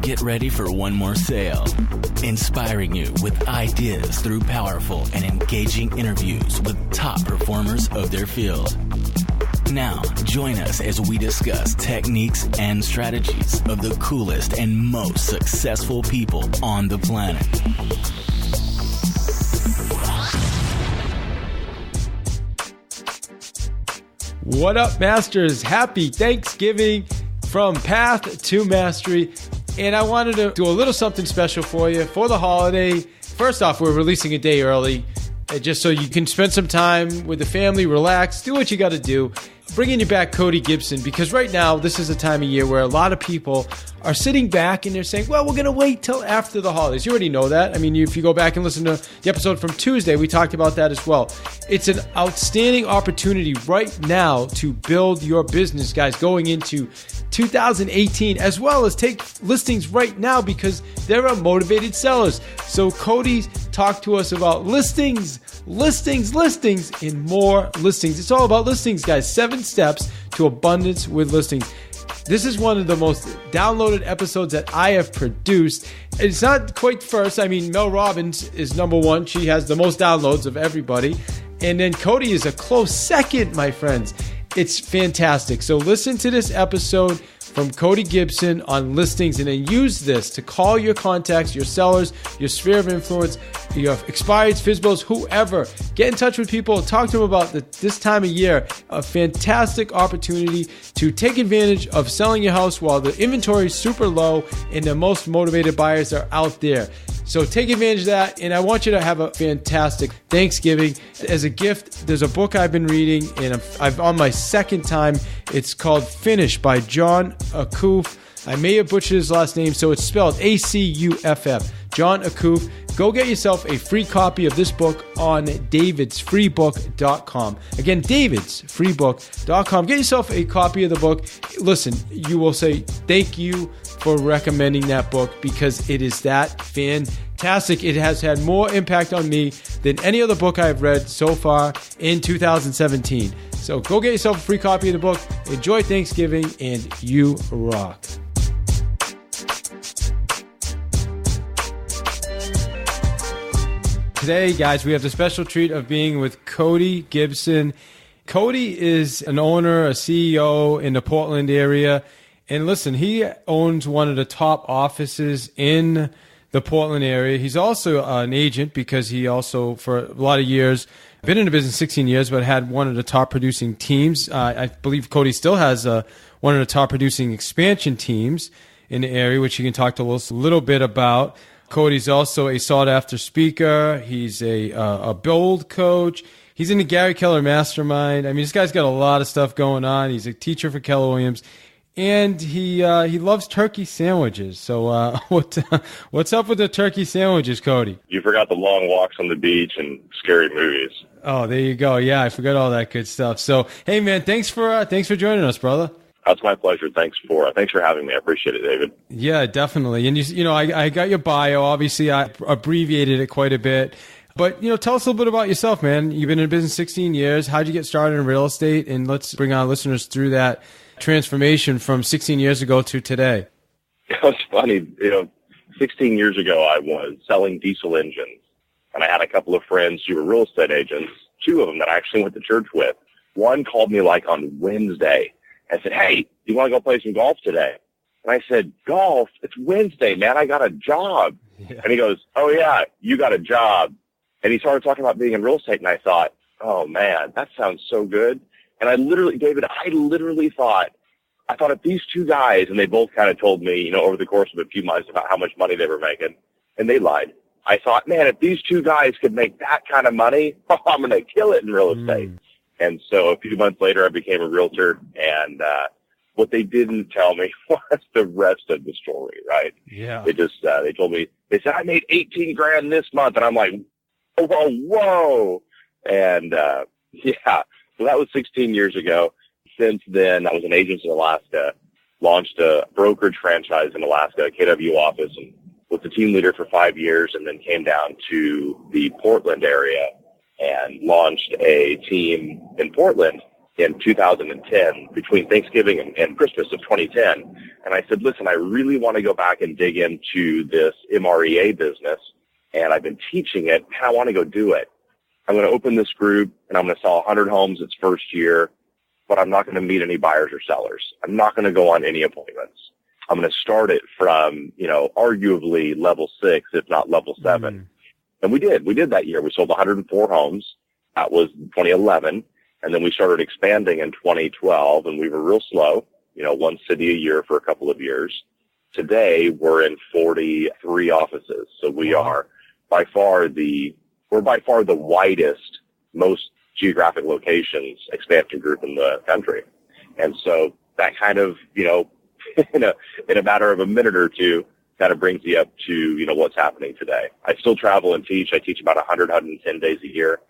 Get ready for one more sale, inspiring you with ideas through powerful and engaging interviews with top performers of their field. Now, join us as we discuss techniques and strategies of the coolest and most successful people on the planet. What up, Masters? Happy Thanksgiving from Path to Mastery. And I wanted to do a little something special for you for the holiday. First off, we're releasing a day early, just so you can spend some time with the family, relax, do what you got to do. Bringing you back Cody Gibson, because right now, this is a time of year where a lot of people are sitting back and they're saying, well, we're going to wait till after the holidays. You already know that. I mean, if you go back and listen to the episode from Tuesday, we talked about that as well. It's an outstanding opportunity right now to build your business, guys, going into 2018, as well as take listings right now because there are motivated sellers. So Cody's talked to us about listings, and more listings. It's all about listings, guys. 7 steps to abundance with listings. This is one of the most downloaded episodes that I have produced. It's not quite first. I mean, Mel Robbins is number 1. She has the most downloads of everybody. And then Cody is a close second, my friends. It's fantastic. So listen to this episode from Cody Gibson on listings, and then use this to call your contacts, your sellers, your sphere of influence, your expireds, FSBOs, whoever. Get in touch with people, talk to them about this time of year, a fantastic opportunity to take advantage of selling your house while the inventory is super low and the most motivated buyers are out there. So take advantage of that, and I want you to have a fantastic Thanksgiving. As a gift, there's a book I've been reading, and I'm on my second time. It's called Finish by John Acuff. I may have butchered his last name, so it's spelled Acuff. John Acuff. Go get yourself a free copy of this book on davidsfreebook.com. Again, davidsfreebook.com. Get yourself a copy of the book. Listen, you will say thank you for recommending that book because it is that fantastic. It has had more impact on me than any other book I've read so far in 2017. So go get yourself a free copy of the book. Enjoy Thanksgiving, and you rock. Today, guys, we have the special treat of being with Cody Gibson. Cody is an owner, a CEO in the Portland area. And listen, he owns one of the top offices in the Portland area. He's also an agent because he also, for a lot of years, been in the business 16 years, but had one of the top producing teams. I believe Cody still has one of the top producing expansion teams in the area, which you can talk to us a little bit about. Cody's also a sought-after speaker. He's a build coach. He's in the Gary Keller Mastermind. I mean, this guy's got a lot of stuff going on. He's a teacher for Keller Williams, and he loves turkey sandwiches. So what's up with the turkey sandwiches, Cody? You forgot the long walks on the beach and scary movies. Oh, there you go. Yeah, I forgot all that good stuff. So, hey, man, thanks for joining us, brother. That's my pleasure. Thanks for having me. I appreciate it, David. Yeah, definitely. And you know, I got your bio. Obviously, I abbreviated it quite a bit. But tell us a little bit about yourself, man. You've been in business 16 years. How'd you get started in real estate? And let's bring our listeners through that transformation from 16 years ago to today. It's funny. 16 years ago, I was selling diesel engines, and I had a couple of friends who were real estate agents. 2 of them that I actually went to church with. One called me like on Wednesday. I said, hey, do you want to go play some golf today? And I said, golf? It's Wednesday, man. I got a job. Yeah. And he goes, oh, yeah, you got a job. And he started talking about being in real estate, and I thought, oh, man, that sounds so good. And I literally thought if these 2 guys, and they both kind of told me, over the course of a few months about how much money they were making, and they lied. I thought, man, if these 2 guys could make that kind of money, I'm going to kill it in real estate. And so a few months later, I became a realtor, and what they didn't tell me was the rest of the story, right? Yeah. They just, they told me, they said, I made $18,000 this month, and I'm like, whoa. And, yeah, so that was 16 years ago. Since then, I was an agent in Alaska, launched a brokerage franchise in Alaska, a KW office, and was the team leader for 5 years, and then came down to the Portland area and launched a team in Portland in 2010, between Thanksgiving and Christmas of 2010. And I said, listen, I really want to go back and dig into this MREA business, and I've been teaching it, and I want to go do it. I'm going to open this group, and I'm going to sell 100 homes its first year, but I'm not going to meet any buyers or sellers. I'm not going to go on any appointments. I'm going to start it from, arguably level 6, if not level 7. Mm. And we did. We did that year. We sold 104 homes. That was 2011. And then we started expanding in 2012, and we were real slow, one city a year for a couple of years. Today, we're in 43 offices. So we are by far the widest, most geographic locations expansion group in the country. And so that kind of, in a matter of a minute or two, kind of brings you up to, what's happening today. I still travel and teach. I teach about 110 days a year,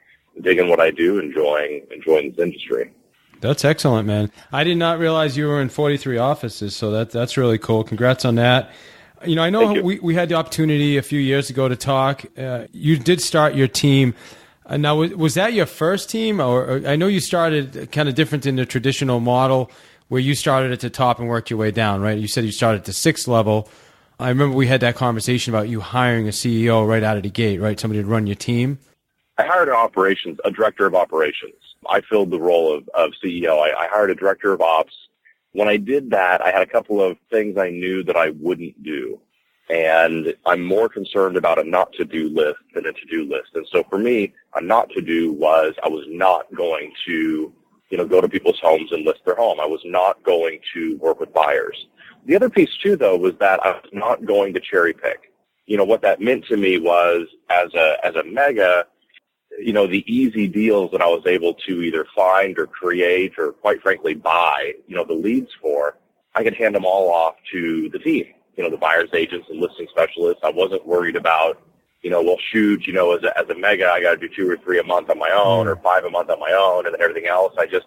digging what I do, enjoying this industry. That's excellent, man. I did not realize you were in 43 offices, so that's really cool. Congrats on that. I know we had the opportunity a few years ago to talk. You did start your team. Now, was that your first team? Or I know you started kind of different in the traditional model where you started at the top and worked your way down, right? You said you started at the 6th level. I remember we had that conversation about you hiring a CEO right out of the gate, right? Somebody to run your team. I hired a director of operations. I filled the role of CEO. I hired a director of ops. When I did that, I had a couple of things I knew that I wouldn't do. And I'm more concerned about a not to-do list than a to-do list. And so for me, a not to-do was I was not going to, go to people's homes and list their home. I was not going to work with buyers. The other piece, too, though, was that I was not going to cherry pick. What that meant to me was as a mega, the easy deals that I was able to either find or create or, quite frankly, buy, the leads for, I could hand them all off to the team, the buyer's agents and listing specialists. I wasn't worried about, as a mega, I got to do 2 or 3 a month on my own or 5 a month on my own, and then everything else. I just,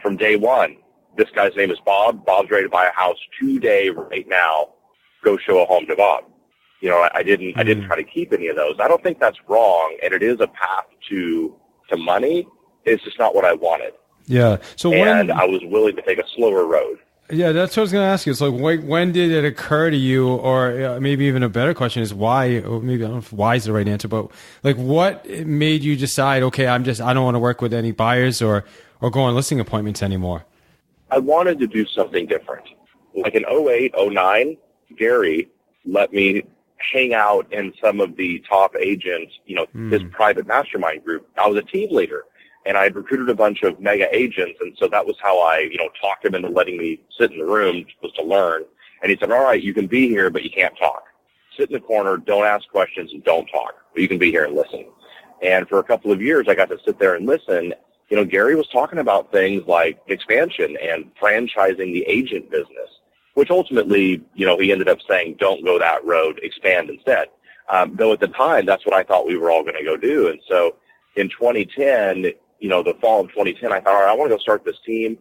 from day one, this guy's name is Bob. Bob's ready to buy a house today, right now. Go show a home to Bob. I didn't try to keep any of those. I don't think that's wrong, and it is a path to money. It's just not what I wanted. Yeah. So I was willing to take a slower road. Yeah, that's what I was going to ask you. It's like, when did it occur to you, or maybe even a better question is why, or maybe I don't know if why is the right answer, but like what made you decide, okay, I don't want to work with any buyers or go on listing appointments anymore? I wanted to do something different. Like in 08, 09, Gary let me hang out in some of the top agents, his private mastermind group. I was a team leader, and I had recruited a bunch of mega agents, and so that was how I, talked him into letting me sit in the room, was to learn. And he said, all right, you can be here, but you can't talk. Sit in the corner, don't ask questions, and don't talk. But you can be here and listen. And for a couple of years, I got to sit there and listen. Gary was talking about things like expansion and franchising the agent business, which ultimately, he ended up saying, don't go that road, expand instead. Though at the time, that's what I thought we were all going to go do. And so in 2010, the fall of 2010, I thought, all right, I want to go start this team.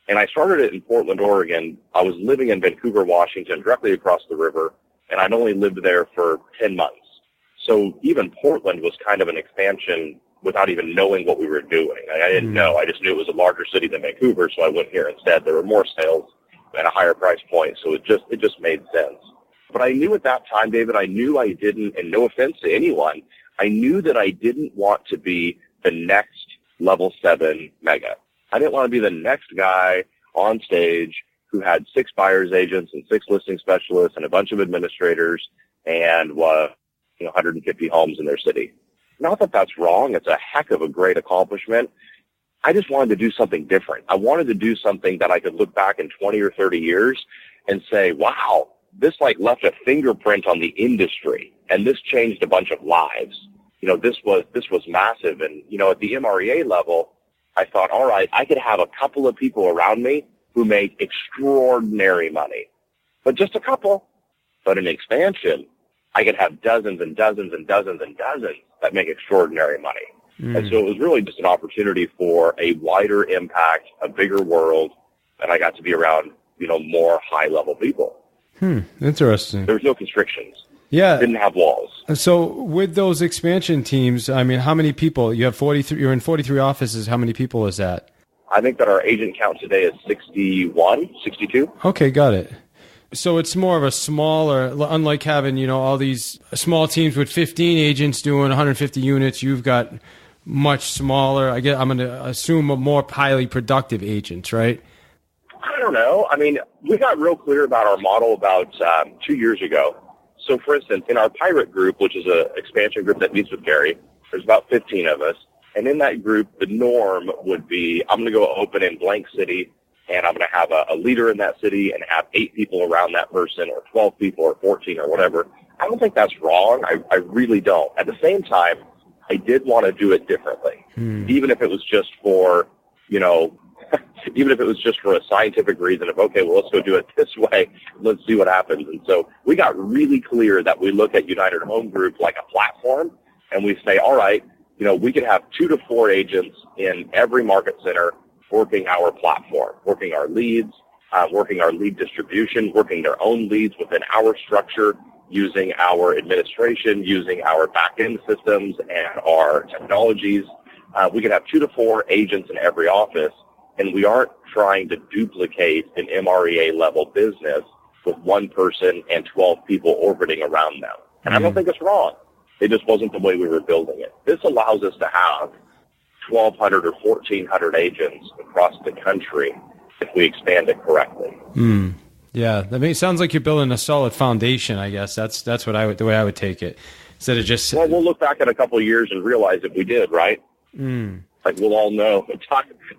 And I started it in Portland, Oregon. I was living in Vancouver, Washington, directly across the river, and I'd only lived there for 10 months. So even Portland was kind of an expansion without even knowing what we were doing. I didn't know. I just knew it was a larger city than Vancouver, so I went here instead. There were more sales at a higher price point, so it just made sense. But I knew at that time, David, I didn't, and no offense to anyone, I knew that I didn't want to be the next level 7 mega. I didn't want to be the next guy on stage who had 6 buyer's agents and 6 listing specialists and a bunch of administrators and was 150 homes in their city. Not that that's wrong. It's a heck of a great accomplishment. I just wanted to do something different. I wanted to do something that I could look back in 20 or 30 years and say, wow, this left a fingerprint on the industry, and this changed a bunch of lives. This was massive. And, at the MREA level, I thought, all right, I could have a couple of people around me who make extraordinary money, but just a couple. But in expansion, I could have dozens and dozens and dozens and dozens that make extraordinary money. And so it was really just an opportunity for a wider impact, a bigger world, and I got to be around, more high-level people. Interesting. There was no constrictions. Yeah. Didn't have walls. So with those expansion teams, how many people? You have 43, you're in 43 offices. How many people is that? I think that our agent count today is 61, 62. Okay, got it. So it's more of a smaller, unlike having, all these small teams with 15 agents doing 150 units, you've got much smaller, I guess I'm going to assume a more highly productive agents, right? I don't know. I mean, we got real clear about our model about 2 years ago. So, for instance, in our pilot group, which is an expansion group that meets with Gary, there's about 15 of us. And in that group, the norm would be, I'm going to go open in blank city, and I'm going to have a leader in that city and have 8 people around that person, or 12 people, or 14, or whatever. I don't think that's wrong. I really don't. At the same time, I did want to do it differently, even if it was just for, even if it was just for a scientific reason of, okay, well, let's go do it this way. Let's see what happens. And so we got really clear that we look at United Home Group like a platform, and we say, all right, we could have 2 to 4 agents in every market center working our platform, working our leads, working our lead distribution, working their own leads within our structure, using our administration, using our back-end systems and our technologies. We could have 2 to 4 agents in every office, and we aren't trying to duplicate an MREA-level business with 1 person and 12 people orbiting around them. And I don't think it's wrong. It just wasn't the way we were building it. This allows us to have 1,200 or 1,400 agents across the country if we expand it correctly. Yeah, it sounds like you're building a solid foundation. I guess that's what the way I would take it. Instead of just we'll look back in a couple of years and realize that we did, right? Like we'll all know.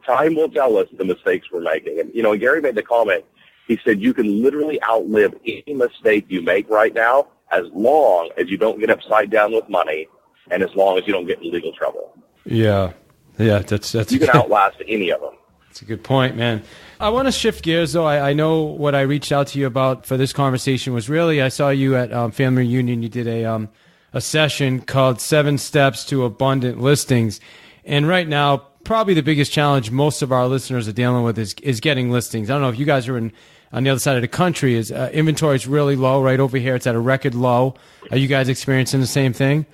Time will tell us the mistakes we're making. And Gary made the comment. He said you can literally outlive any mistake you make right now, as long as you don't get upside down with money, and as long as you don't get in legal trouble. Yeah, that's you can outlast any of them. That's a good point, man. I want to shift gears, though. I know what I reached out to you about for this conversation was really, I saw you at Family Reunion. You did a session called 7 Steps to Abundant Listings. And right now, probably the biggest challenge most of our listeners are dealing with is getting listings. I don't know if you guys are on the other side of the country. Is inventory is really low right over here. It's at a record low. Are you guys experiencing the same thing?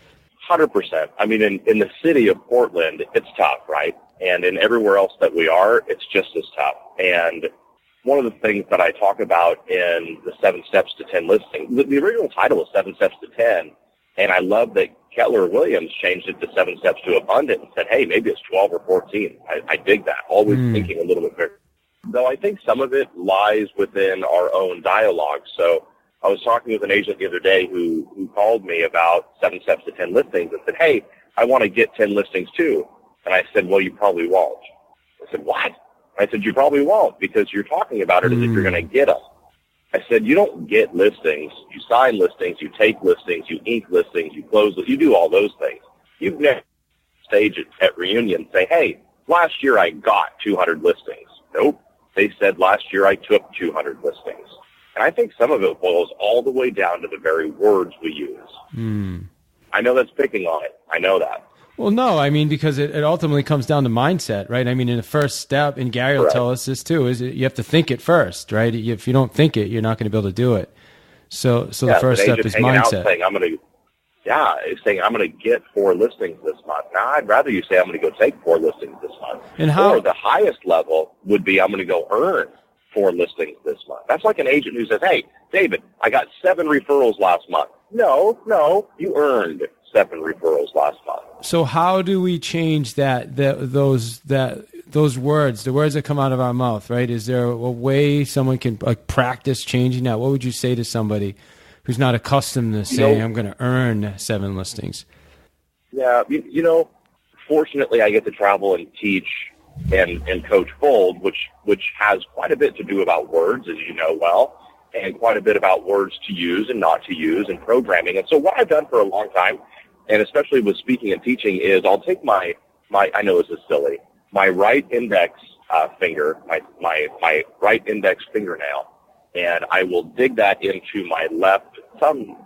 100%. I mean, in the city of Portland, it's tough, right? And in everywhere else that we are, it's just as tough. And one of the things that I talk about in the 7 Steps to 10 listing, the original title was 7 Steps to 10, and I love that Keller Williams changed it to 7 Steps to Abundant and said, hey, maybe it's 12 or 14. I dig that. Always thinking a little bit bigger. Though I think some of it lies within our own dialogue. So I was talking with an agent the other day who called me about 7 Steps to 10 listings and said, hey, I want to get 10 listings too. And I said, well, you probably won't. I said, what? I said, you probably won't, because you're talking about it as if you're going to get them. I said, you don't get listings. You sign listings, you take listings, you ink listings, you close, you do all those things. You've never stage at reunion say, hey, last year I got 200 listings. Nope. They said last year I took 200 listings. And I think some of it boils all the way down to the very words we use. I know that's picking on it. I know that. Well, no, I mean, because it ultimately comes down to mindset, right? I mean, in the first step, and Gary will tell us this too, is you have to think it first, right? If you don't think it, you're not going to be able to do it. So the first step is mindset. Saying, I'm going to get 4 listings this month. Now, I'd rather you say I'm going to go take 4 listings this month. And how? Or the highest level would be I'm going to go earn 4 listings this month. That's like an agent who says, hey, David, I got 7 referrals last month. No, you earned 7 referrals last month. So how do we change those words, the words that come out of our mouth, right? Is there a way someone can practice changing that? What would you say to somebody who's not accustomed to saying, I'm going to earn 7 listings? Yeah, fortunately I get to travel and teach and coach Fold, which has quite a bit to do about words, as you know well, and quite a bit about words to use and not to use and programming. And so what I've done for a long time, and especially with speaking and teaching, is I'll take my I know this is silly, my right index finger, my right index fingernail, and I will dig that into my left thumb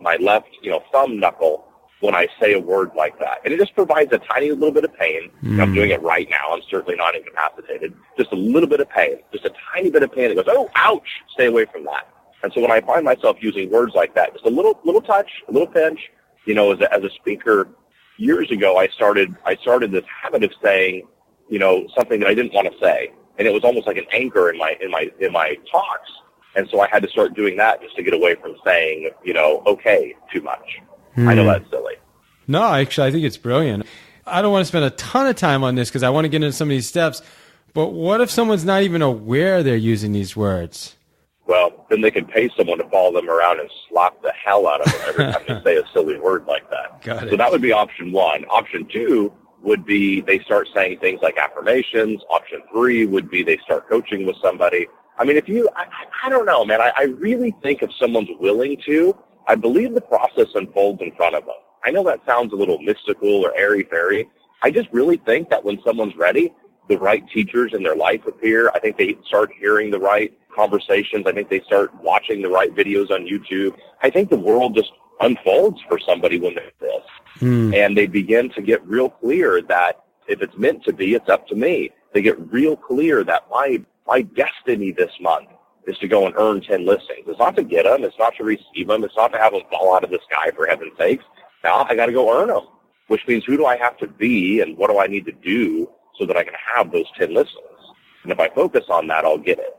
knuckle when I say a word like that. And it just provides a tiny little bit of pain. I'm doing it right now. I'm certainly not incapacitated. Just a little bit of pain, just a tiny bit of pain. It goes, oh, ouch, stay away from that. And so when I find myself using words like that, just a little touch, a little pinch, as a speaker, years ago, I started this habit of saying, something that I didn't want to say. And it was almost like an anchor in my talks. And so I had to start doing that just to get away from saying, okay too much. I know that's silly. No, actually, I think it's brilliant. I don't want to spend a ton of time on this because I want to get into some of these steps. But what if someone's not even aware they're using these words? Well, then they can pay someone to follow them around and slap the hell out of them every time they say a silly word like that. Got it. So that would be option one. Option two would be they start saying things like affirmations. Option three would be they start coaching with somebody. I mean, I don't know, man. I really think if someone's willing to, I believe the process unfolds in front of them. I know that sounds a little mystical or airy-fairy. I just really think that when someone's ready, the right teachers in their life appear. I think they start hearing the right conversations. I think they start watching the right videos on YouTube. I think the world just unfolds for somebody when they're this. And they begin to get real clear that if it's meant to be, it's up to me. They get real clear that my destiny this month is to go and earn 10 listings. It's not to get them. It's not to receive them. It's not to have them fall out of the sky, for heaven's sakes. Now I got to go earn them, which means who do I have to be and what do I need to do so that I can have those 10 listings? And if I focus on that, I'll get it.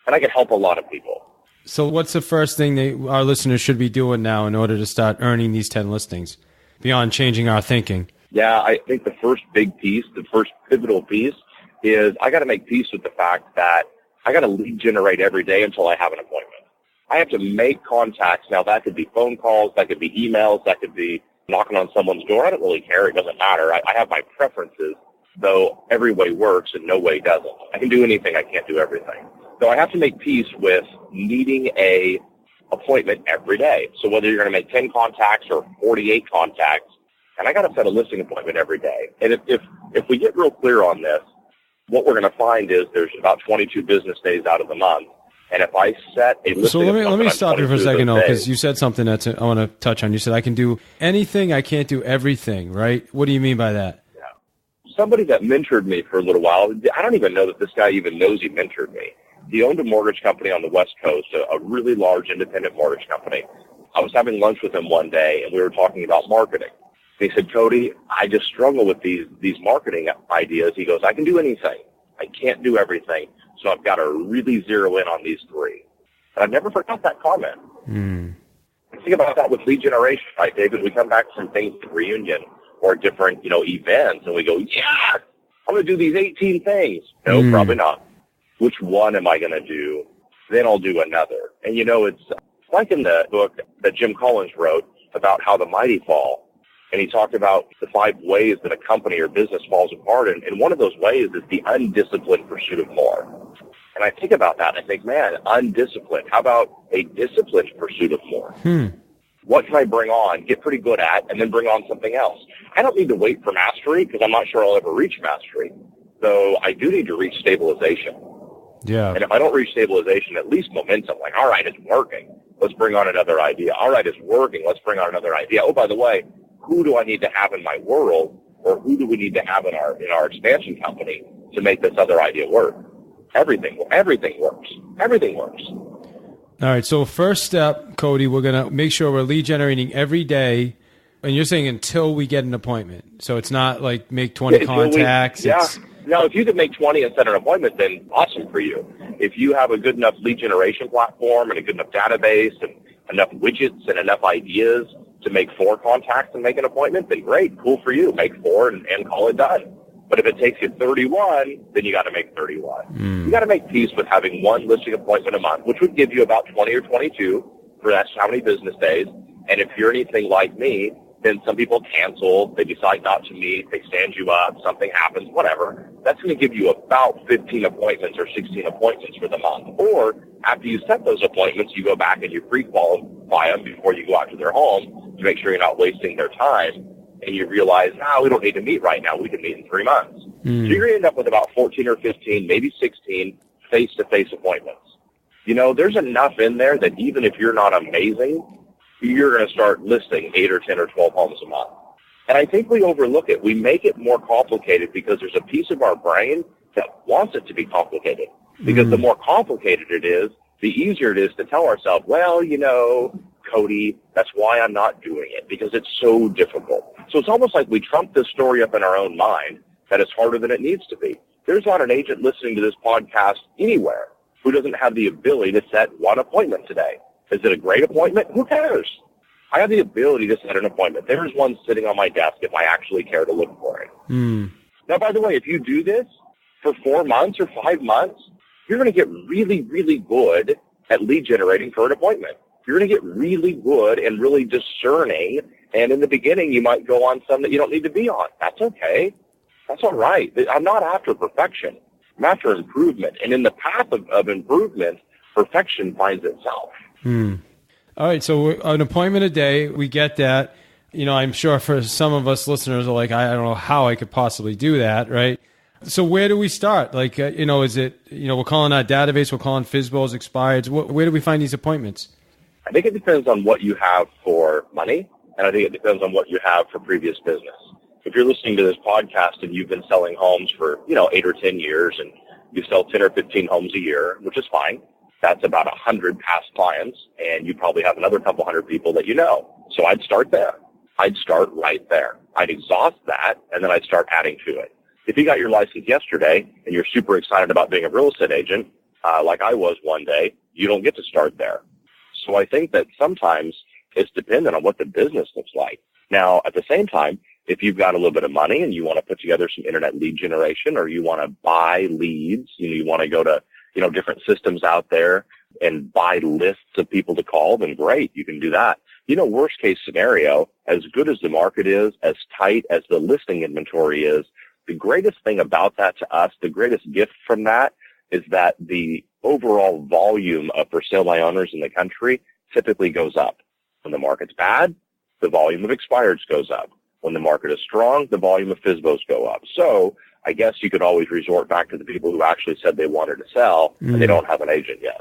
And I can help a lot of people. So what's the first thing our listeners should be doing now in order to start earning these 10 listings beyond changing our thinking? Yeah, I think the first big piece, the first pivotal piece is I got to make peace with the fact that I got to lead generate every day until I have an appointment. I have to make contacts. Now, that could be phone calls, that could be emails, that could be knocking on someone's door. I don't really care. It doesn't matter. I have my preferences, though every way works and no way doesn't. I can do anything. I can't do everything. So I have to make peace with needing a appointment every day. So whether you're going to make 10 contacts or 48 contacts, and I got to set a listing appointment every day. And if we get real clear on this, what we're going to find is there's about 22 business days out of the month. And if I set a listing So let me stop you for a second, because you said something that I want to touch on. You said I can do anything, I can't do everything, right? What do you mean by that? Yeah. Somebody that mentored me for a little while, I don't even know that this guy even knows he mentored me. He owned a mortgage company on the West Coast, a really large independent mortgage company. I was having lunch with him one day, and we were talking about marketing. And he said, Cody, I just struggle with these marketing ideas. He goes, I can do anything. I can't do everything. So I've got to really zero in on these three. And I've never forgot that comment. Think about that with lead generation, right, David? We come back from things like reunion or different, events, and we go, yeah, I'm going to do these 18 things. No, probably not. Which one am I going to do? Then I'll do another. And, it's like in the book that Jim Collins wrote about how the mighty fall. And he talked about the 5 ways that a company or business falls apart. And one of those ways is the undisciplined pursuit of more. And I think about that and I think, man, undisciplined. How about a disciplined pursuit of more? What can I bring on, get pretty good at, and then bring on something else? I don't need to wait for mastery because I'm not sure I'll ever reach mastery. So I do need to reach stabilization. Yeah. And if I don't reach stabilization, at least momentum. Like, all right, it's working. Let's bring on another idea. All right, it's working. Let's bring on another idea. Oh, by the way, who do I need to have in my world, or who do we need to have in our expansion company to make this other idea work? Everything works. Everything works. All right. So first step, Cody, we're going to make sure we're lead generating every day. And you're saying until we get an appointment. So it's not like make 20 contacts. Now, if you can make 20 and set an appointment, then awesome for you. If you have a good enough lead generation platform and a good enough database and enough widgets and enough ideas to make 4 contacts and make an appointment, then great, cool for you. Make 4 and call it done. But if it takes you 31, then you got to make 31. You got to make peace with having 1 listing appointment a month, which would give you about 20 or 22 for that's how many business days. And if you're anything like me, then some people cancel, they decide not to meet, they stand you up, something happens, whatever. That's going to give you about 15 appointments or 16 appointments for the month. Or after you set those appointments, you go back and you pre-qualify them before you go out to their home to make sure you're not wasting their time. And you realize, we don't need to meet right now. We can meet in 3 months. So you're going to end up with about 14 or 15, maybe 16 face-to-face appointments. There's enough in there that even if you're not amazing, you're going to start listing 8 or 10 or 12 homes a month. And I think we overlook it. We make it more complicated because there's a piece of our brain that wants it to be complicated. Because the more complicated it is, the easier it is to tell ourselves, well, Cody, that's why I'm not doing it, because it's so difficult. So it's almost like we trump this story up in our own mind that it's harder than it needs to be. There's not an agent listening to this podcast anywhere who doesn't have the ability to set one appointment today? Is it a great appointment? Who cares? I have the ability to set an appointment. There's one sitting on my desk if I actually care to look for it. Now, by the way, if you do this for 4 months or 5 months, you're going to get really, really good at lead generating for an appointment. You're going to get really good and really discerning. And in the beginning, you might go on some that you don't need to be on. That's okay. That's all right. I'm not after perfection. I'm after improvement. And in the path of improvement, perfection finds itself. All right. So an appointment a day, we get that. You know, I'm sure for some of us listeners are like, I don't know how I could possibly do that, right? So where do we start? Like, is it, we're calling our database, we're calling FSBOs, expireds. Where do we find these appointments? I think it depends on what you have for money, and I think it depends on what you have for previous business. If you're listening to this podcast and you've been selling homes for, 8 or 10 years and you sell 10 or 15 homes a year, which is fine, that's about 100 past clients, and you probably have another couple hundred people that you know. So I'd start there. I'd start right there. I'd exhaust that, and then I'd start adding to it. If you got your license yesterday and you're super excited about being a real estate agent, like I was one day, you don't get to start there. So I think that sometimes it's dependent on what the business looks like. Now, at the same time, if you've got a little bit of money and you want to put together some internet lead generation, or you want to buy leads, you want to go to, different systems out there and buy lists of people to call, then great, you can do that. Worst case scenario, as good as the market is, as tight as the listing inventory is, the greatest thing about that to us, the greatest gift from that, is that the overall volume of for sale by owners in the country typically goes up. When the market's bad, the volume of expireds goes up. When the market is strong, the volume of FSBOs go up. So I guess you could always resort back to the people who actually said they wanted to sell and they don't have an agent yet.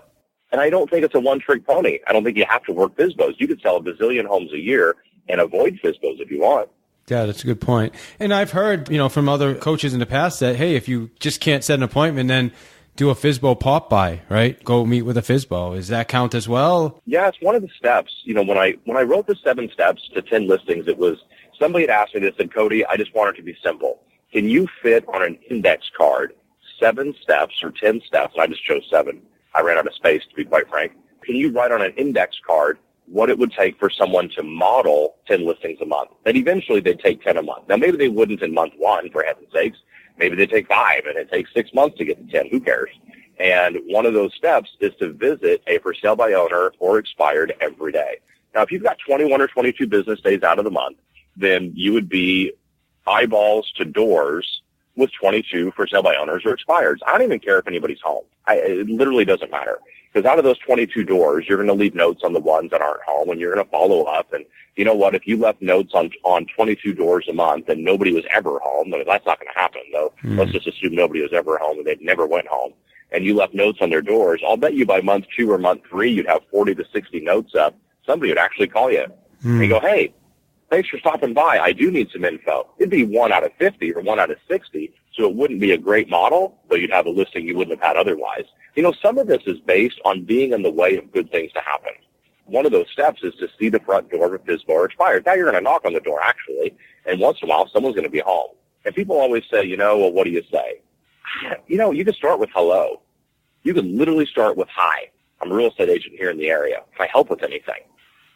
And I don't think it's a one-trick pony. I don't think you have to work FSBOs. You could sell a bazillion homes a year and avoid FSBOs if you want. Yeah, that's a good point. And I've heard, from other coaches in the past that, hey, if you just can't set an appointment, then do a FSBO pop by, right? Go meet with a FSBO. Does that count as well? Yeah, it's one of the steps. When I wrote the 7 steps to 10 listings, it was somebody had asked me this, said, Cody, I just want it to be simple. Can you fit on an index card 7 steps or 10 steps? And I just chose 7. I ran out of space, to be quite frank. Can you write on an index card what it would take for someone to model 10 listings a month? Then eventually they'd take 10 a month. Now, maybe they wouldn't in month 1, for heaven's sakes. Maybe they take 5, and it takes 6 months to get to 10. Who cares? And one of those steps is to visit a for sale by owner or expired every day. Now, if you've got 21 or 22 business days out of the month, then you would be eyeballs to doors with 22 for sale by owners or expireds. I don't even care if anybody's home. It literally doesn't matter. Because out of those 22 doors, you're going to leave notes on the ones that aren't home, and you're going to follow up. And you know what? If you left notes on 22 doors a month and nobody was ever home, that's not going to happen, though. Let's just assume nobody was ever home and they never went home. And you left notes on their doors. I'll bet you by month 2 or month 3, you'd have 40 to 60 notes up. Somebody would actually call you and go, hey, thanks for stopping by. I do need some info. It'd be 1 out of 50 or 1 out of 60, so it wouldn't be a great model, but you'd have a listing you wouldn't have had otherwise. Some of this is based on being in the way of good things to happen. One of those steps is to see the front door of a FSBO or expired. Now you're going to knock on the door, actually, and once in a while someone's going to be home. And people always say, well, what do you say? You can start with hello. You can literally start with hi. I'm a real estate agent here in the area. Can I help with anything?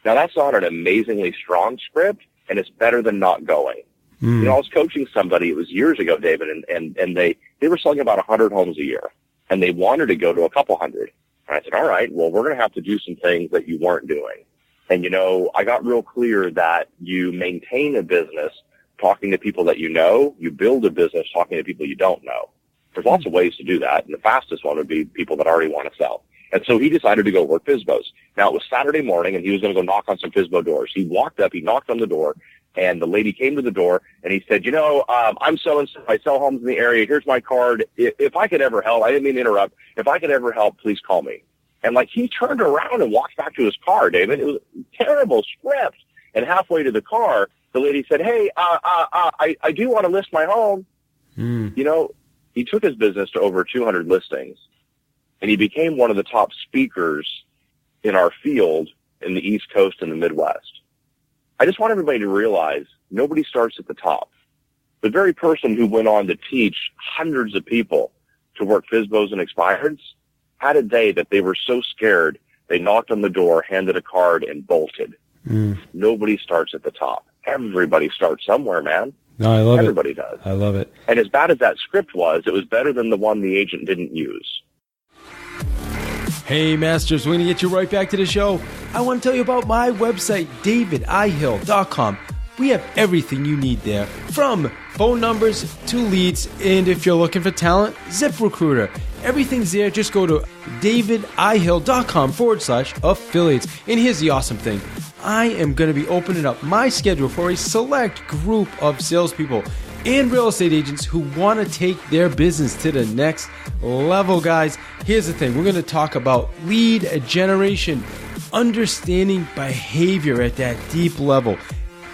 Now, that's not an amazingly strong script, and it's better than not going. I was coaching somebody, it was years ago, David, and they were selling about 100 homes a year, and they wanted to go to a couple hundred. And I said, all right, well, we're going to have to do some things that you weren't doing. And, I got real clear that you maintain a business talking to people that you know. You build a business talking to people you don't know. There's lots of ways to do that, and the fastest one would be people that already want to sell. And so he decided to go work FSBOs. Now, it was Saturday morning, and he was going to go knock on some FSBO doors. He walked up, he knocked on the door, and the lady came to the door, and he said, I'm so-and-so. I sell homes in the area. Here's my card. If I could ever help, I didn't mean to interrupt. If I could ever help, please call me. And, he turned around and walked back to his car, David. It was a terrible script. And halfway to the car, the lady said, hey, I do want to list my home. He took his business to over 200 listings. And he became one of the top speakers in our field in the East Coast and the Midwest. I just want everybody to realize nobody starts at the top. The very person who went on to teach hundreds of people to work FSBOs and expireds, had a day that they were so scared, they knocked on the door, handed a card, and bolted. Nobody starts at the top. Everybody starts somewhere, man. No, I love Everybody does. I love it. And as bad as that script was, it was better than the one the agent didn't use. Hey, Masters, we're going to get you right back to the show. I want to tell you about my website, davidihill.com. We have everything you need there, from phone numbers to leads, and if you're looking for talent, ZipRecruiter. Everything's there. Just go to davidihill.com/affiliates. And here's the awesome thing. I am going to be opening up my schedule for a select group of salespeople and real estate agents who want to take their business to the next level, guys. Here's the thing. We're going to talk about lead generation, understanding behavior at that deep level,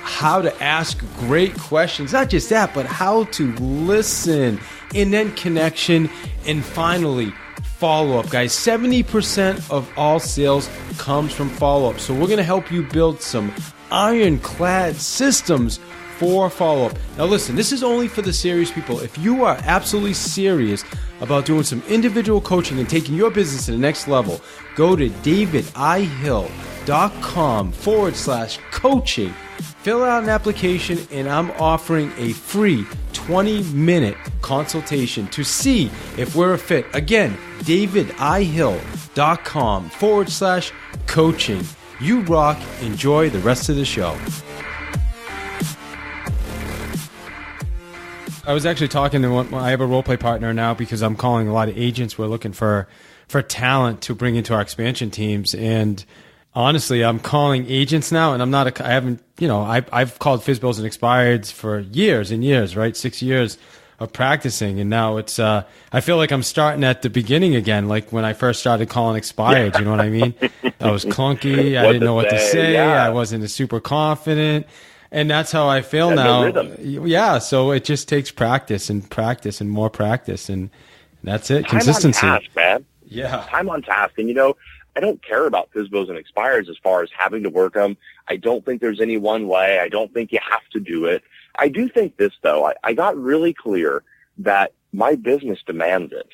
how to ask great questions, not just that, but how to listen, and then connection, and finally, follow-up, guys. 70% of all sales comes from follow-up. So we're going to help you build some ironclad systems for follow-up. Now listen, this is only for the serious people. If you are absolutely serious about doing some individual coaching and taking your business to the next level, go to davidihill.com/coaching. Fill out an application, and I'm offering a free 20-minute consultation to see if we're a fit. Again, davidihill.com/coaching. You rock. Enjoy the rest of the show. I was actually talking to I have a role play partner now because I'm calling a lot of agents. We're looking for talent to bring into our expansion teams. And honestly, I'm calling agents now, and I've called FSBOs and expireds for years and years, right? 6 years of practicing. And now it's, I feel like I'm starting at the beginning again, like when I first started calling expired, you know what I mean? I was clunky. I didn't know what to say. Yeah. I wasn't super confident. And that's how I feel now. Yeah. So it just takes practice and more practice. And that's it. Consistency. Time on task, man. Yeah. Time on task. And I don't care about FSBOs and expires as far as having to work them. I don't think there's any one way. I don't think you have to do it. I do think this, though. I got really clear that my business demands it.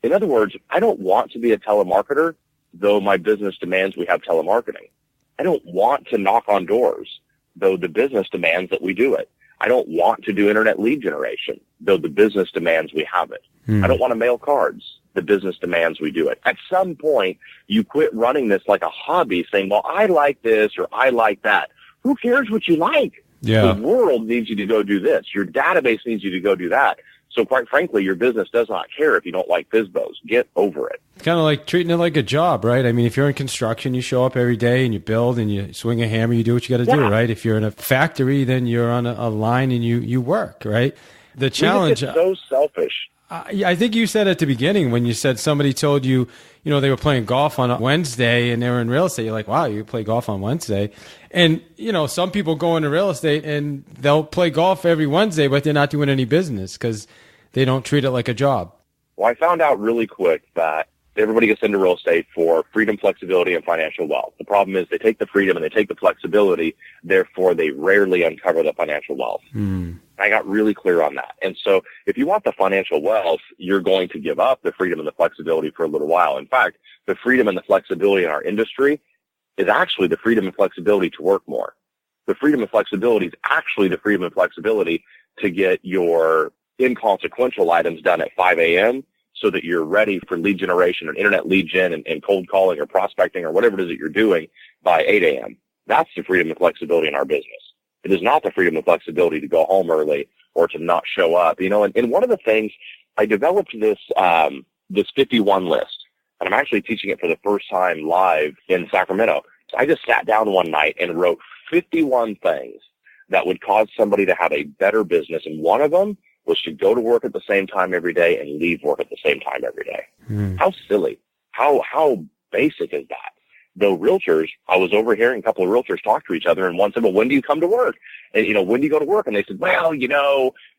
In other words, I don't want to be a telemarketer, though my business demands we have telemarketing. I don't want to knock on doors, though the business demands that we do it. I don't want to do internet lead generation, though the business demands we have it. I don't want to mail cards. The business demands we do it. At some point, you quit running this like a hobby, saying, well, I like this or I like that. Who cares what you like? Yeah. The world needs you to go do this. Your database needs you to go do that. So quite frankly, your business does not care if you don't like FSBOs. Get over it. It's kind of like treating it like a job, right? I mean, if you're in construction, you show up every day and you build and you swing a hammer, you do what you got to do, right? If you're in a factory, then you're on a line and you work, right? The challenge. It's so selfish. I think you said at the beginning when you said somebody told you, they were playing golf on a Wednesday and they were in real estate. You're like, wow, you play golf on Wednesday. And, some people go into real estate and they'll play golf every Wednesday, but they're not doing any business because they don't treat it like a job. Well, I found out really quick that everybody gets into real estate for freedom, flexibility, and financial wealth. The problem is they take the freedom and they take the flexibility, therefore they rarely uncover the financial wealth. I got really clear on that. And so if you want the financial wealth, you're going to give up the freedom and the flexibility for a little while. In fact, the freedom and the flexibility in our industry is actually the freedom and flexibility to work more. The freedom and flexibility is actually the freedom and flexibility to get your inconsequential items done at 5 a.m. so that you're ready for lead generation or internet lead gen and cold calling or prospecting or whatever it is that you're doing by 8 a.m. That's the freedom and flexibility in our business. It is not the freedom and flexibility to go home early or to not show up. And one of the things, I developed this 51 list, and I'm actually teaching it for the first time live in Sacramento. So I just sat down one night and wrote 51 things that would cause somebody to have a better business. And one of them was to go to work at the same time every day and leave work at the same time every day. How silly. How basic is that? Though realtors, I was overhearing a couple of realtors talk to each other, and one said, well, when do you come to work? And, when do you go to work? And they said, well,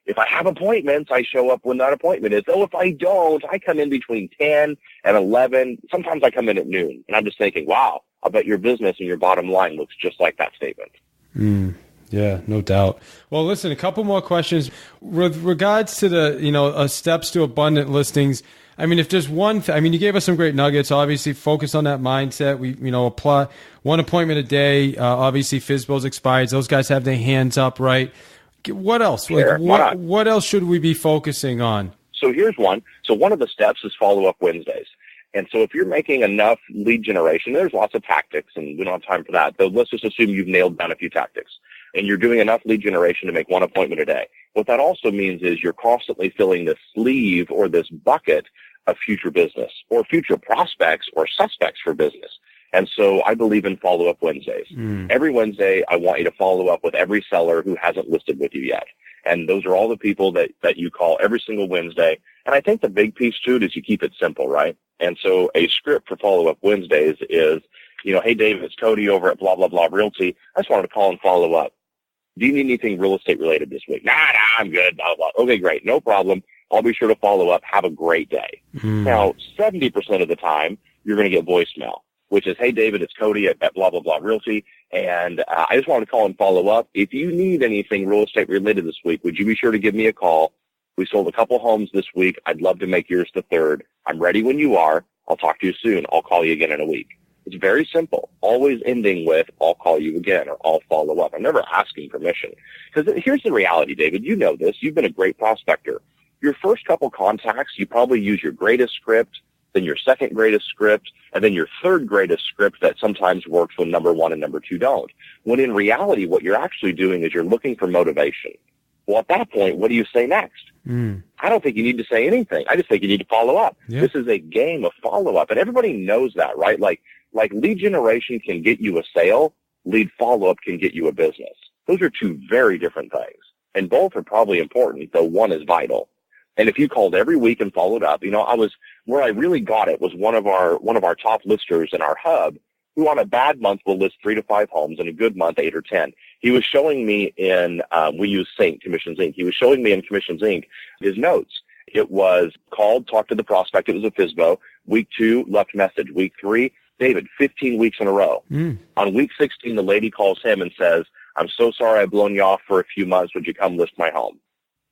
if I have appointments, I show up when that appointment is. Oh, if I don't, I come in between 10 and 11. Sometimes I come in at noon. And I'm just thinking, wow, I bet your business and your bottom line looks just like that statement. Yeah, no doubt. Well, listen, a couple more questions. With regards to the, steps to abundant listings, I mean, if there's one, you gave us some great nuggets. Obviously, focus on that mindset. We, apply one appointment a day. Obviously, FSBO's expired. Those guys have their hands up, right? What else? Sure. What else should we be focusing on? So here's one. So one of the steps is follow-up Wednesdays. And so if you're making enough lead generation, there's lots of tactics, and we don't have time for that. But let's just assume you've nailed down a few tactics, and you're doing enough lead generation to make one appointment a day. What that also means is you're constantly filling this sleeve or this bucket of future business or future prospects or suspects for business. And so I believe in follow-up Wednesdays. Every Wednesday, I want you to follow up with every seller who hasn't listed with you yet. And those are all the people that you call every single Wednesday. And I think the big piece to it is you keep it simple, right? And so a script for follow-up Wednesdays is, hey, David, it's Cody over at blah, blah, blah Realty. I just wanted to call and follow up. Do you need anything real estate related this week? Nah, I'm good, blah, blah. Okay, great. No problem. I'll be sure to follow up. Have a great day. Now, 70% of the time, you're going to get voicemail, which is, hey, David, it's Cody at blah, blah, blah Realty. And I just wanted to call and follow up. If you need anything real estate related this week, would you be sure to give me a call? We sold a couple homes this week. I'd love to make yours the third. I'm ready when you are. I'll talk to you soon. I'll call you again in a week. It's very simple, always ending with, I'll call you again, or I'll follow up. I'm never asking permission. Because here's the reality, David. You know this. You've been a great prospector. Your first couple contacts, you probably use your greatest script, then your second greatest script, and then your third greatest script that sometimes works when number one and number two don't. When in reality, what you're actually doing is you're looking for motivation. Well, at that point, what do you say next? I don't think you need to say anything. I just think you need to follow up. Yeah. This is a game of follow-up, and everybody knows that, right? Like lead generation can get you a sale, lead follow-up can get you a business. Those are two very different things, and both are probably important, though one is vital. And if you called every week and followed up, where I really got it was one of our top listers in our hub, who on a bad month will list 3 to 5 homes, and a good month 8 or 10. He was showing me in we use Sync, Commissions Inc. He was showing me in Commissions Inc. his notes. It was called, talked to the prospect. It was a FSBO. Week 2, left message. Week 3, David, 15 weeks in a row. On week 16, the lady calls him and says, I'm so sorry I've blown you off for a few months. Would you come list my home?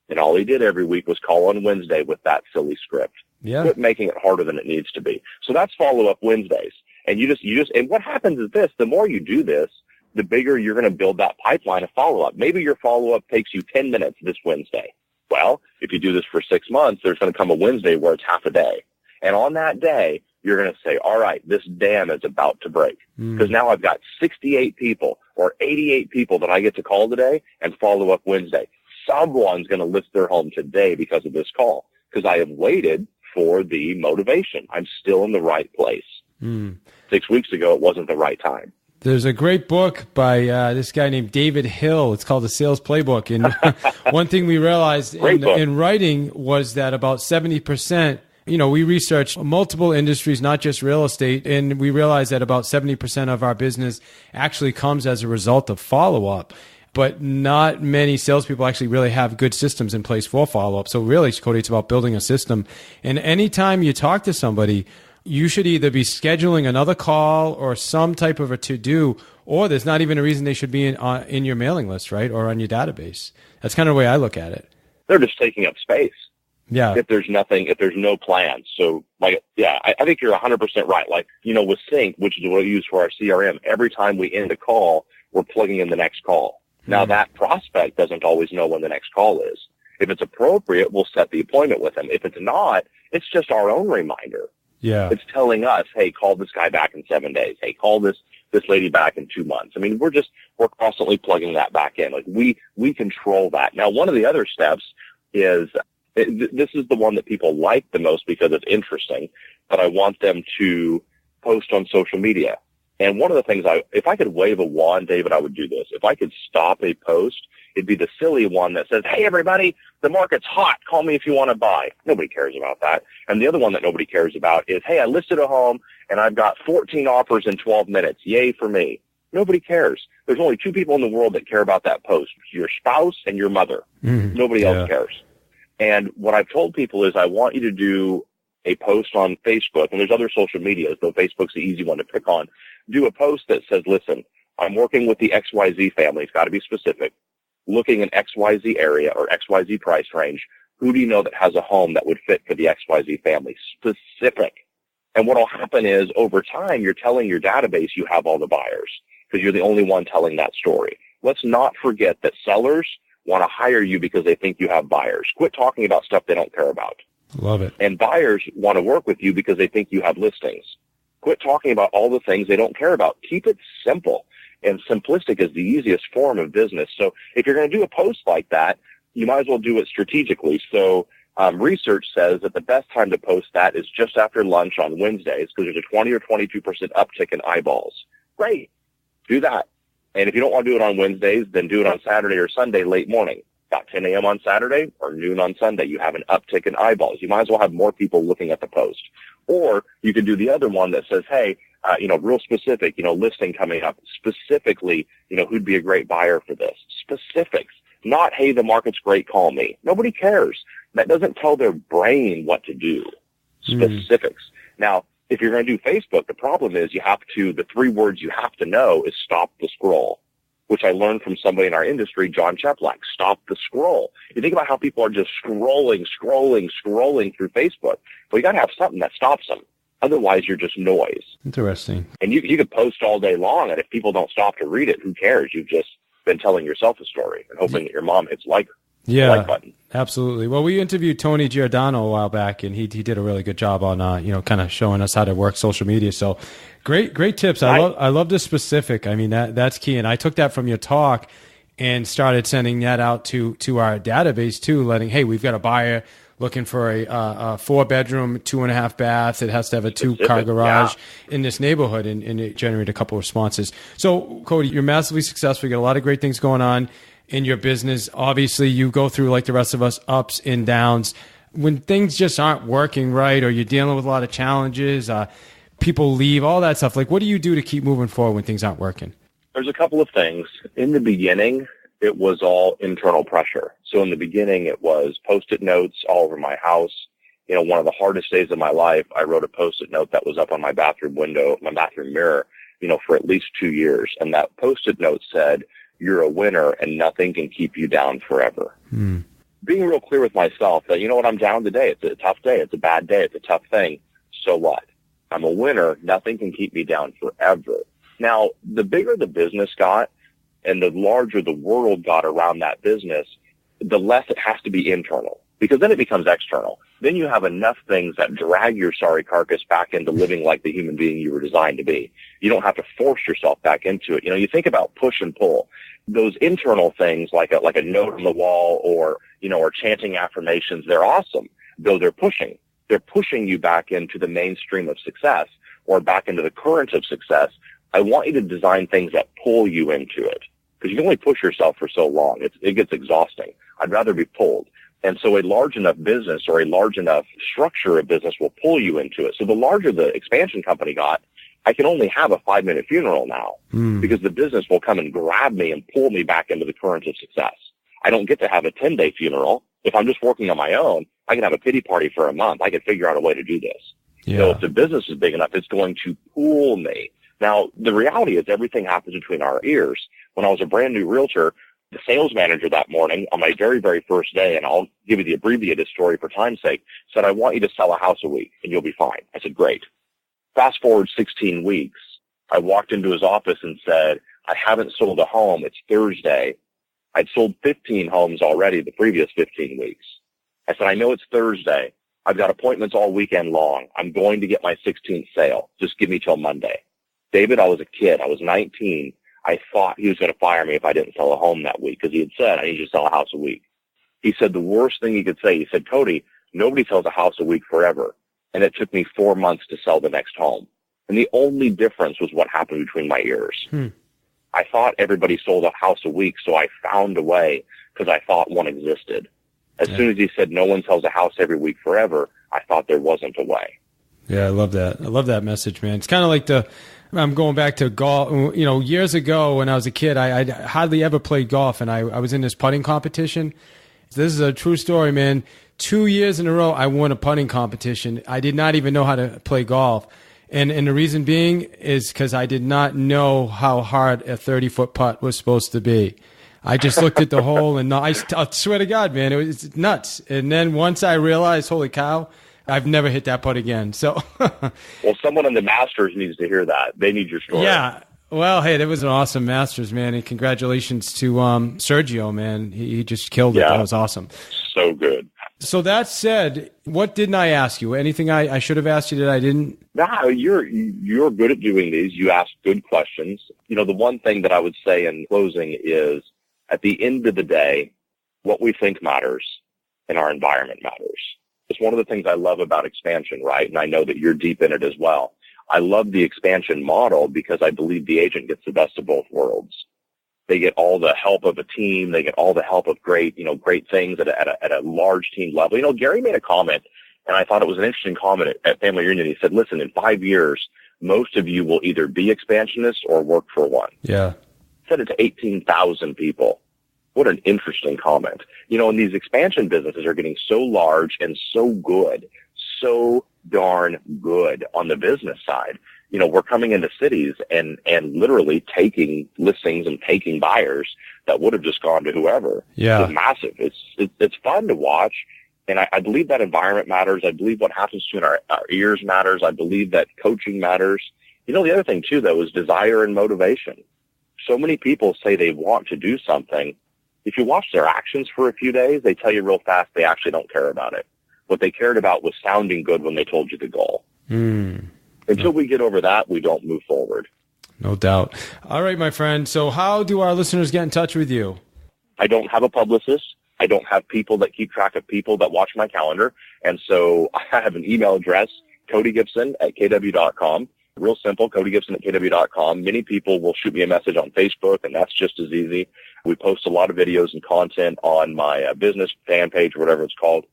And all he did every week was call on Wednesday with that silly script. Yeah. Quit making it harder than it needs to be. So that's follow-up Wednesdays. And and what happens is this, the more you do this, the bigger you're going to build that pipeline of follow-up. Maybe your follow-up takes you 10 minutes this Wednesday. Well, if you do this for 6 months, there's going to come a Wednesday where it's half a day. And on that day, you're going to say, all right, this dam is about to break. Because now I've got 68 people or 88 people that I get to call today and follow up Wednesday. Someone's going to list their home today because of this call, because I have waited for the motivation. I'm still in the right place. 6 weeks ago, it wasn't the right time. There's a great book by this guy named David Hill. It's called The Sails Playbook. And one thing we realized in writing was that about 70%, we researched multiple industries, not just real estate, and we realized that about 70% of our business actually comes as a result of follow-up. But not many salespeople actually really have good systems in place for follow-up. So really, Cody, it's about building a system. And anytime you talk to somebody, you should either be scheduling another call or some type of a to-do, or there's not even a reason they should be in your mailing list, right, or on your database. That's kind of the way I look at it. They're just taking up space. Yeah. If there's no plan. So, I think you're 100% right. With Sync, which is what we use for our CRM, every time we end a call, we're plugging in the next call. Now, that prospect doesn't always know when the next call is. If it's appropriate, we'll set the appointment with them. If it's not, it's just our own reminder. Yeah. It's telling us, hey, call this guy back in 7 days. Hey, call this lady back in 2 months. I mean, we're constantly plugging that back in. We control that. Now, one of the other steps is, this is the one that people like the most because it's interesting, but I want them to post on social media. And one of the things if I could wave a wand, David, I would do this. If I could stop a post, it'd be the silly one that says, hey, everybody, the market's hot. Call me if you want to buy. Nobody cares about that. And the other one that nobody cares about is, hey, I listed a home and I've got 14 offers in 12 minutes. Yay for me. Nobody cares. There's only 2 people in the world that care about that post, your spouse and your mother. Nobody else cares. And what I've told people is I want you to do a post on Facebook, and there's other social medias, though Facebook's the easy one to pick on. Do a post that says, listen, I'm working with the XYZ family. It's got to be specific. Looking in XYZ area or XYZ price range Who do you know that has a home that would fit for the XYZ family? Specific. And what will happen is over time, you're telling your database you have all the buyers because you're the only one telling that story. Let's not forget that sellers want to hire you because they think you have buyers. Quit talking about stuff they don't care about. Love it. And buyers want to work with you because they think you have listings. Quit talking about all the things they don't care about. Keep it simple. And simplistic is the easiest form of business. So if you're going to do a post like that, you might as well do it strategically. So research says that the best time to post that is just after lunch on Wednesdays because there's a 20 or 22% uptick in eyeballs. Great. Do that. And if you don't want to do it on Wednesdays, then do it on Saturday or Sunday late morning. About 10 a.m. on Saturday or noon on Sunday. You have an uptick in eyeballs. You might as well have more people looking at the post. Or you can do the other one that says, hey, real specific, listing coming up. Specifically, who'd be a great buyer for this. Specifics. Not, hey, the market's great, call me. Nobody cares. That doesn't tell their brain what to do. Specifics. Now, if you're going to do Facebook, the problem is the 3 words you have to know is stop the scroll, which I learned from somebody in our industry, John Cheplack. Stop the scroll. You think about how people are just scrolling through Facebook. Well, you got to have something that stops them. Otherwise, you're just noise. Interesting. And you could post all day long, and if people don't stop to read it, who cares? You've just been telling yourself a story and hoping that your mom hits like button. Absolutely. Well, we interviewed Tony Giordano a while back, and he did a really good job on kind of showing us how to work social media. So great tips. I love the specific. I mean that's key, and I took that from your talk and started sending that out to our database too, hey, we've got a buyer looking for a 4-bedroom, 2.5 baths. It has to have a 2-car garage in this neighborhood, and it generated a couple of responses. So, Cody, you're massively successful. You got a lot of great things going on in your business. Obviously, you go through, like the rest of us, ups and downs. When things just aren't working right, or you're dealing with a lot of challenges, people leave, all that stuff. Like, what do you do to keep moving forward when things aren't working? There's a couple of things. In the beginning, it was all internal pressure. So in the beginning, it was Post-it notes all over my house. One of the hardest days of my life, I wrote a Post-it note that was up on my bathroom window, my bathroom mirror, for at least 2 years. And that Post-it note said, you're a winner and nothing can keep you down forever. Being real clear with myself that, I'm down today. It's a tough day. It's a bad day. It's a tough thing. So what? I'm a winner. Nothing can keep me down forever. Now, the bigger the business got and the larger the world got around that business, the less it has to be internal, because then it becomes external. Then you have enough things that drag your sorry carcass back into living like the human being you were designed to be. You don't have to force yourself back into it. You think about push and pull. Those internal things like a note on the wall or chanting affirmations, they're awesome, though they're pushing. They're pushing you back into the mainstream of success or back into the current of success. I want you to design things that pull you into it, because you can only push yourself for so long. It gets exhausting. I'd rather be pulled. And so a large enough business or a large enough structure of business will pull you into it. So the larger the expansion company got, I can only have a 5-minute funeral now because the business will come and grab me and pull me back into the current of success. I don't get to have a 10-day funeral. If I'm just working on my own, I can have a pity party for a month. I can figure out a way to do this. Yeah. So if the business is big enough, it's going to pull me. Now, the reality is everything happens between our ears. When I was a brand new realtor, the sales manager that morning on my very, very first day, and I'll give you the abbreviated story for time's sake, said, I want you to sell a house a week and you'll be fine. I said, great. Fast forward 16 weeks, I walked into his office and said, I haven't sold a home. It's Thursday. I'd sold 15 homes already the previous 15 weeks. I said, I know it's Thursday. I've got appointments all weekend long. I'm going to get my 16th sale. Just give me till Monday. David, I was a kid. I was 19. I thought he was going to fire me if I didn't sell a home that week, because he had said, I need you to sell a house a week. He said the worst thing he could say, he said, Cody, nobody sells a house a week forever. And it took me 4 months to sell the next home. And the only difference was what happened between my ears. I thought everybody sold a house a week, so I found a way because I thought one existed. As soon as he said no one sells a house every week forever, I thought there wasn't a way. Yeah, I love that. I love that message, man. It's kind of like I'm going back to golf. Years ago when I was a kid, I hardly ever played golf, and I was in this putting competition. This is a true story, man. 2 years in a row, I won a putting competition. I did not even know how to play golf. And the reason being is because I did not know how hard a 30-foot putt was supposed to be. I just looked at the hole and I swear to God, man, it was nuts. And then once I realized, holy cow, I've never hit that putt again. So, well, someone in the Masters needs to hear that. They need your story. Yeah. Well, hey, that was an awesome Masters, man. And congratulations to Sergio, man. He just killed it. That was awesome. So good. So that said, what didn't I ask you? Anything I should have asked you that I didn't? No, you're good at doing these. You ask good questions. The one thing that I would say in closing is, at the end of the day, what we think matters and our environment matters. It's one of the things I love about expansion, right? And I know that you're deep in it as well. I love the expansion model because I believe the agent gets the best of both worlds. They get all the help of a team. They get all the help of great things at a large team level. Gary made a comment, and I thought it was an interesting comment at Family Reunion. He said, listen, in 5 years, most of you will either be expansionists or work for one. Yeah. He said it to 18,000 people. What an interesting comment. And these expansion businesses are getting so large and so good, so darn good on the business side. We're coming into cities and literally taking listings and taking buyers that would have just gone to whoever. Yeah. It's massive. It's fun to watch. And I believe that environment matters. I believe what happens to our ears matters. I believe that coaching matters. The other thing too, though, is desire and motivation. So many people say they want to do something. If you watch their actions for a few days, they tell you real fast they actually don't care about it. What they cared about was sounding good when they told you the goal. Until we get over that, we don't move forward. No doubt. All right, my friend. So how do our listeners get in touch with you? I don't have a publicist. I don't have people that keep track of people that watch my calendar. And so I have an email address, codygibson@kw.com. Real simple, codygibson@kw.com. Many people will shoot me a message on Facebook, and that's just as easy. We post a lot of videos and content on my business fan page, or whatever it's called.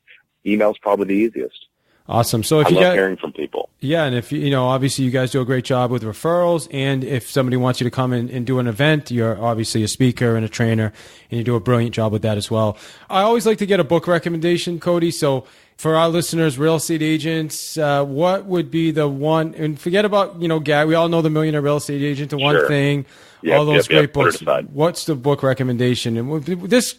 Email's probably the easiest. Awesome. So if I love hearing from people. Yeah, and if obviously you guys do a great job with referrals, and if somebody wants you to come in and do an event, you're obviously a speaker and a trainer, and you do a brilliant job with that as well. I always like to get a book recommendation, Cody. So for our listeners, real estate agents, what would be the one? And forget about Gary. We all know the Millionaire Real Estate Agent, the one thing. All those great books. What's the book recommendation? And this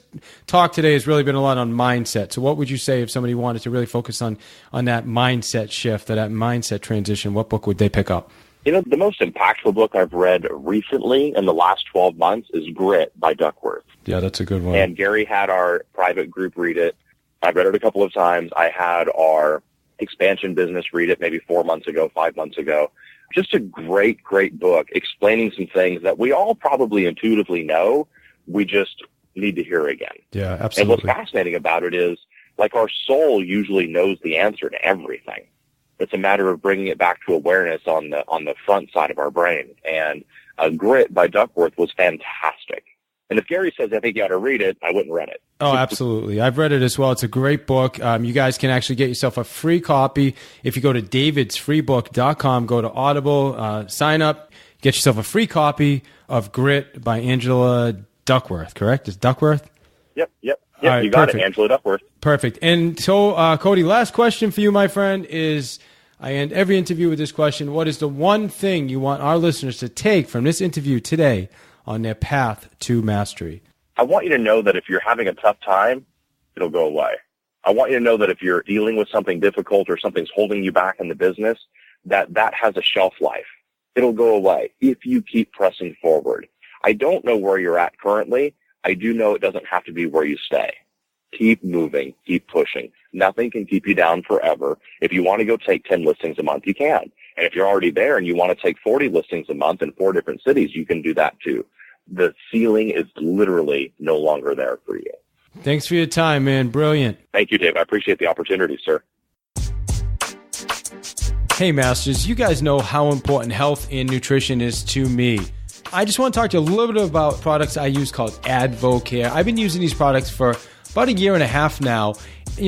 talk today has really been a lot on mindset. So what would you say if somebody wanted to really focus on that mindset shift, or that mindset transition? What book would they pick up? The most impactful book I've read recently in the last 12 months is Grit by Duckworth. Yeah, that's a good one. And Gary had our private group read it. I've read it a couple of times. I had our expansion business read it maybe 4 months ago, 5 months ago. Just a great, great book explaining some things that we all probably intuitively know. We just need to hear again. Yeah, absolutely. And what's fascinating about it is, like, our soul usually knows the answer to everything. It's a matter of bringing it back to awareness on the front side of our brain. And Grit by Duckworth was fantastic. And if Gary says, I think you ought to read it, I wouldn't read it. Oh, absolutely. I've read it as well. It's a great book. You guys can actually get yourself a free copy. If you go to davidsfreebook.com, go to Audible, sign up, get yourself a free copy of Grit by Angela Duckworth, correct? Is Duckworth? Yep. Right, you got perfect. it, Angela Duckworth. Perfect. And so, Cody, last question for you, my friend, is I end every interview with this question. What is the one thing you want our listeners to take from this interview today on their path to mastery? I want you to know that if you're having a tough time, it'll go away. I want you to know that if you're dealing with something difficult or something's holding you back in the business, that has a shelf life. It'll go away if you keep pressing forward. I don't know where you're at currently. I do know it doesn't have to be where you stay. Keep moving, keep pushing. Nothing can keep you down forever. If you want to go take 10 listings a month, you can. And if you're already there and you want to take 40 listings a month in 4 different cities, you can do that too. The ceiling is literally no longer there for you. Thanks for your time, man. Brilliant. Thank you, Dave. I appreciate the opportunity, sir. Hey, Masters, you guys know how important health and nutrition is to me. I just want to talk to you a little bit about products I use called AdvoCare. I've been using these products for about 1.5 years now,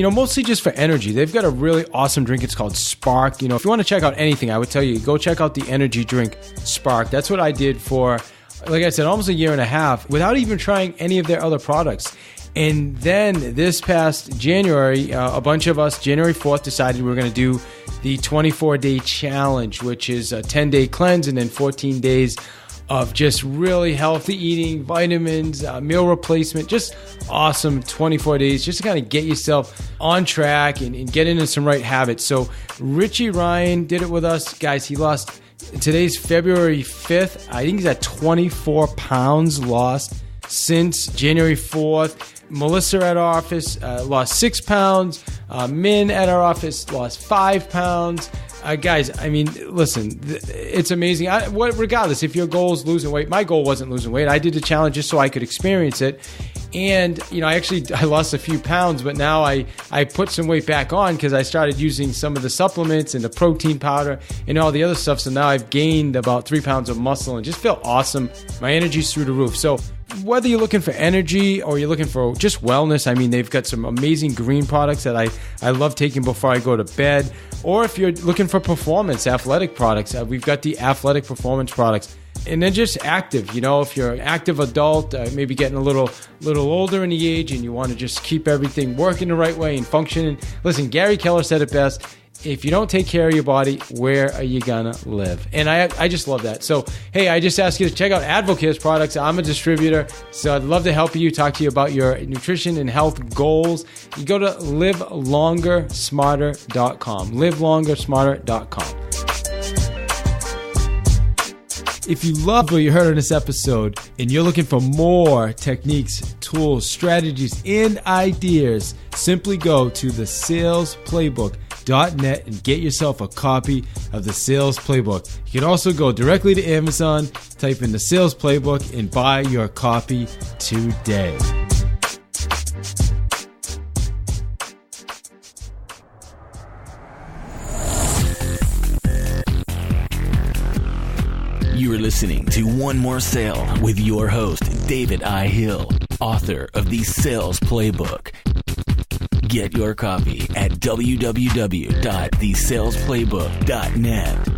mostly just for energy. They've got a really awesome drink. It's called Spark. If you want to check out anything, I would tell you, go check out the energy drink Spark. That's what I did for, like I said, almost 1.5 years without even trying any of their other products. And then this past January, a bunch of us, January 4th, decided we were going to do the 24-day challenge, which is a 10-day cleanse and then 14 days of just really healthy eating, vitamins, meal replacement, just awesome 24 days just to kind of get yourself on track and get into some right habits. So Richie Ryan did it with us. Guys, he lost, today's February 5th. I think he's at 24 pounds lost since January 4th. Melissa at our office lost 6 pounds. Min at our office lost 5 pounds. Guys, I mean, listen, it's amazing. Regardless, if your goal is losing weight, my goal wasn't losing weight. I did the challenge just so I could experience it. And, I lost a few pounds, but now I put some weight back on because I started using some of the supplements and the protein powder and all the other stuff. So now I've gained about 3 pounds of muscle and just feel awesome. My energy's through the roof. So whether you're looking for energy or you're looking for just wellness, I mean, they've got some amazing green products that I love taking before I go to bed. Or if you're looking for performance, athletic products, we've got the athletic performance products. And then just active, if you're an active adult, maybe getting a little older in the age and you want to just keep everything working the right way and functioning. Listen, Gary Keller said it best. If you don't take care of your body, where are you going to live? And I just love that. So, hey, I just ask you to check out Advocare's products. I'm a distributor, so I'd love to help you, talk to you about your nutrition and health goals. You go to livelongersmarter.com, livelongersmarter.com. If you love what you heard on this episode and you're looking for more techniques, tools, strategies, and ideas, simply go to the SailsPlaybook.net and get yourself a copy of the Sails Playbook. You can also go directly to Amazon, type in the Sails Playbook, and buy your copy today. You are listening to One More Sale with your host, David I. Hill, author of the Sails Playbook. Get your copy at www.thesalesplaybook.net.